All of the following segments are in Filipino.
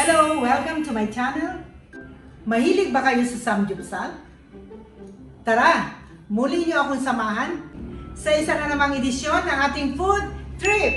Hello! Welcome to my channel. Mahilig ba kayo sa samgyupsal? Tara, muli niyo akong samahan sa isa na namang edisyon ng ating food trip!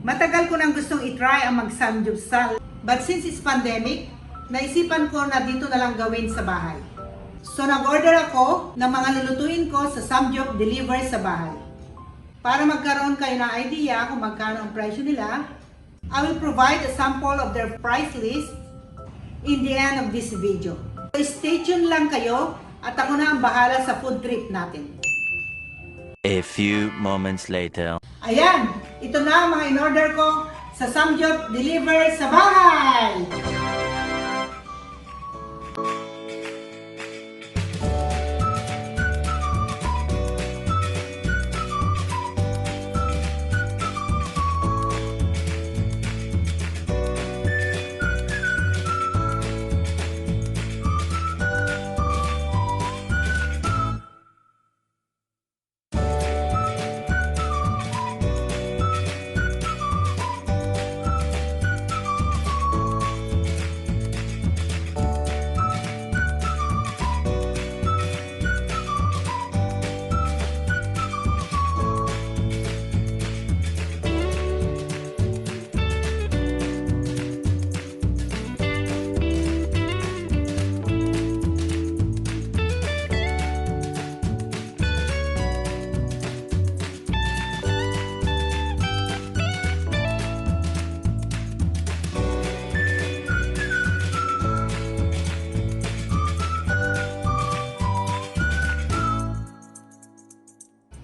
Matagal ko nang gustong itry ang mag-samgyupsal. But since it's pandemic, naisipan ko na dito na lang gawin sa bahay. So nag-order ako ng mga lulutuin ko sa Samgyup Deliver sa bahay. Para magkaroon kayo ng idea kung magkano ang presyo nila, I will provide a sample of their price list in the end of this video. So stay tuned lang kayo at ako na ang bahala sa food trip natin. A few moments later. Ayan, ito na ang mga in-order ko sa Samgyup Deliver sa bahay!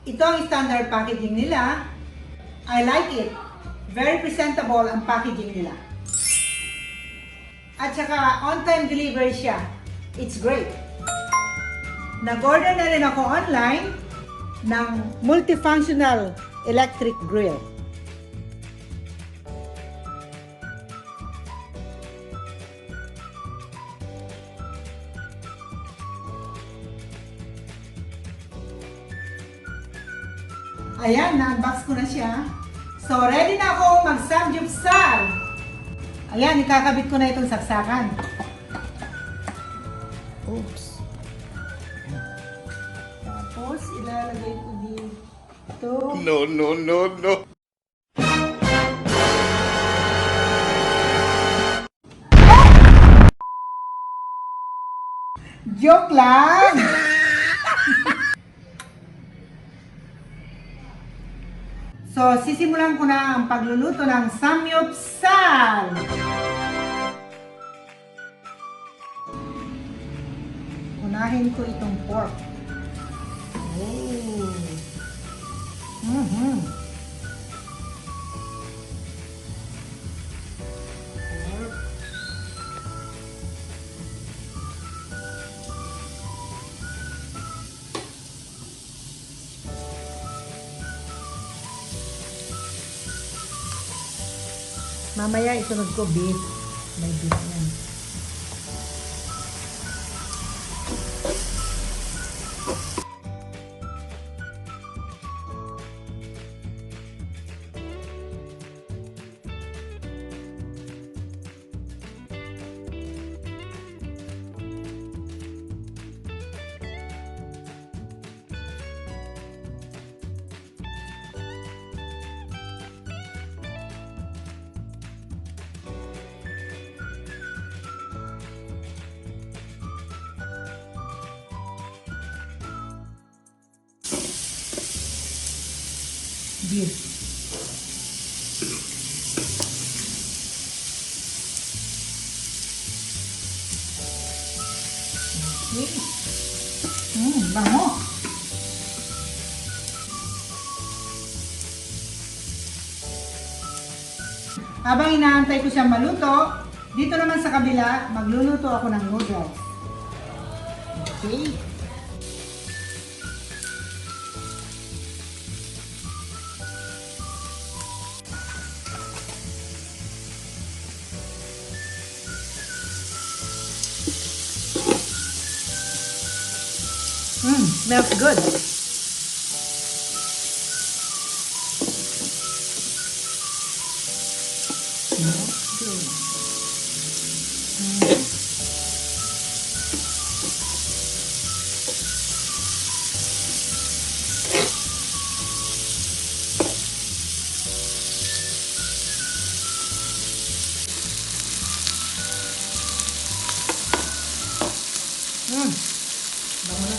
Ito ang standard packaging nila. I like it. Very presentable ang packaging nila. At saka on-time delivery siya. It's great. Nag-order na rin ako online ng multifunctional electric grill. Ayan, na-unbox ko na siya. So, ready na ako mag-samgyupsal. Ayan, ikakabit ko na itong saksakan. Oops. Tapos, ilalagay ko dito. No. Joke lang! So, sisimulan ko na ang pagluluto ng samgyupsal. Unahin ko itong pork. Oh. Pork. Mamaya isunod ko beef. May beef yan. Beef. Okay. Bango. Habang inaantay ko siyang maluto, dito naman sa kabila, magluluto ako ng noodles. Okay. Smells good. Smells good. Bango na.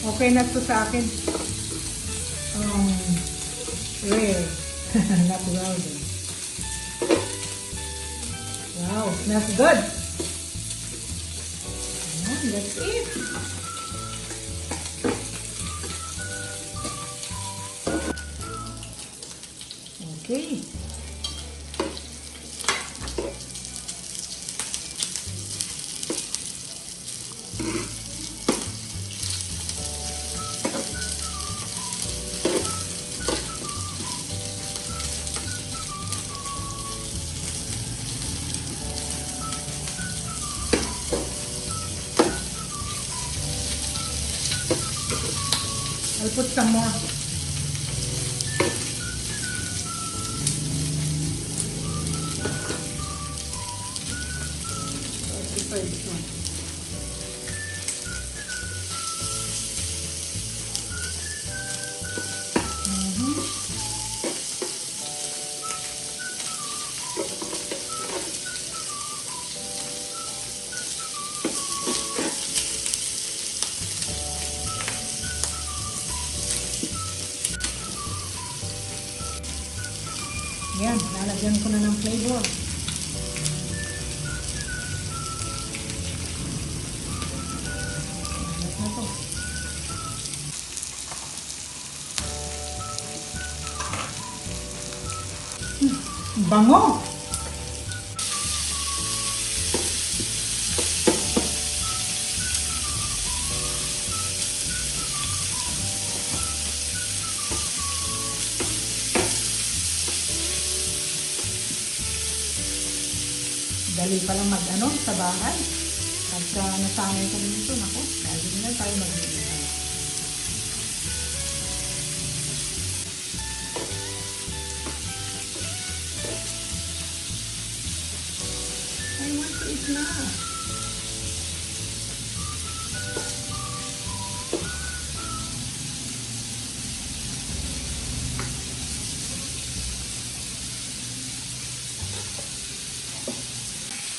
Okay na to sa akin. Rare. Not well done. Wow, smells good. That's it. Okay. I'll put some more. I'll prepare this one. Yan, lalagyan ko na ng flavor. Alas na to. Bango! Dali pa lang mag-ano sa bahay. Pagka nasanay kami dito, naku, lagi na tayo mag-iitan. I want to eat na.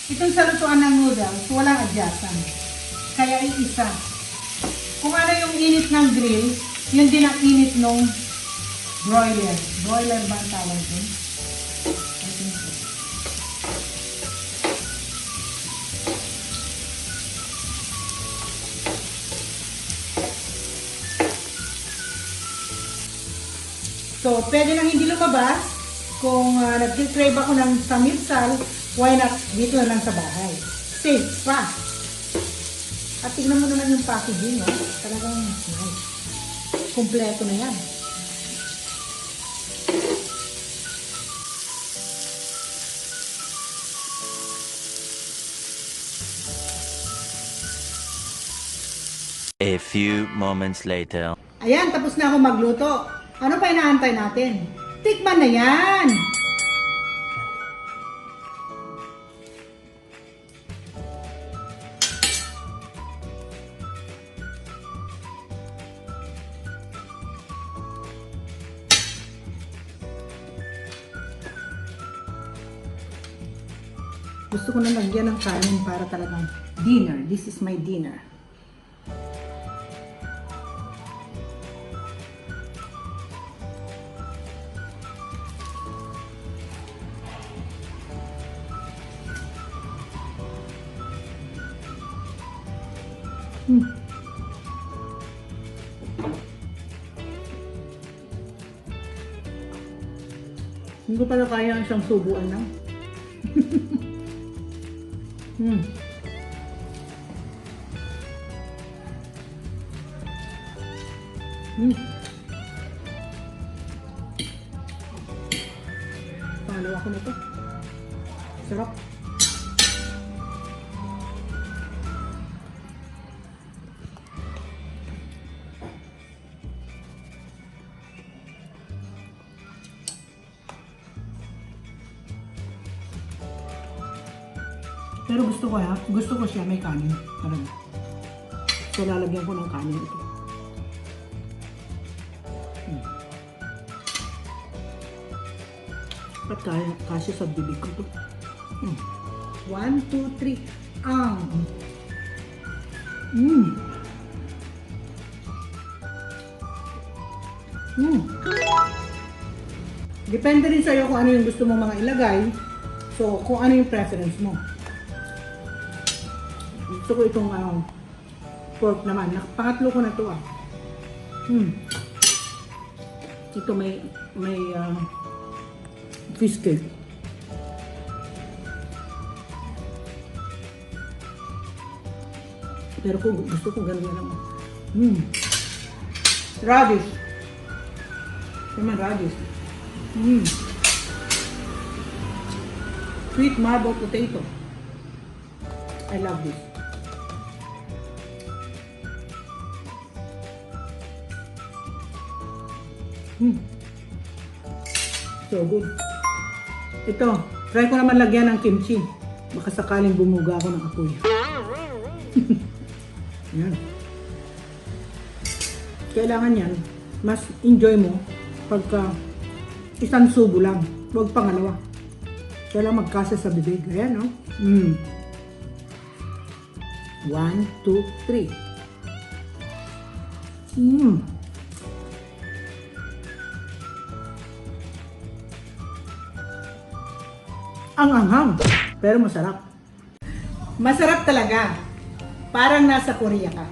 Itong salutuan ng noodles, walang adyasan. Kaya iisa. Kung ano yung init ng grill, yun din ang init ng broiler. Broiler ba ang tawag din? I think so. So, pwede nang hindi lumabas. Kung nag-crave ako ng samyupsal, why not dito na lang sa bahay? Safe pa. At tignan mo naman yung packaging, oh. Talagang nice. Kompleto na yan. A few moments later. Ayan, tapos na ako magluto. Ano pa inaantay natin? Tikman na yan! Gusto ko na lagyan ng kanin para talagang dinner. This is my dinner. Hindi ko pala kaya ang isang subuan lang. Hmm. Hmm. Pangalawa ko na ito. Sarap. Pero gusto ko siya may kanin. Talaga. So lalagyan ko ng kanin ito. At kasi sa bibig ko to. 1, 2, 3. Depende rin sa'yo kung ano yung gusto mong mga ilagay. So, kung ano yung preference mo. Gusto ko itong pork naman. Pangatlo ko na to ah. Ito may fish cake. Pero kung gusto ko ganun lang. Radish. Naman radish. Sweet marble potato. I love this. So good. Ito, try ko naman lagyan ng kimchi. Baka sakaling bumuga ako ng apoy. Yan. Kailangan yan, mas enjoy mo pagka isang subo lang. Huwag pangalawa. Kailangan magkasa sa bibig. Ayan, no? 1, 2, 3. Ang anghang, pero masarap. Masarap talaga. Parang nasa Korea ka.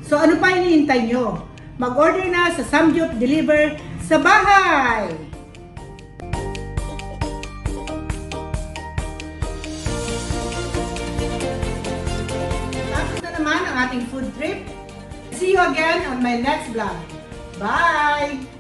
So ano pa hinihintay nyo? Mag-order na sa Samgyup Deliver sa bahay! Tapos na naman ang ating food trip. See you again on my next vlog. Bye!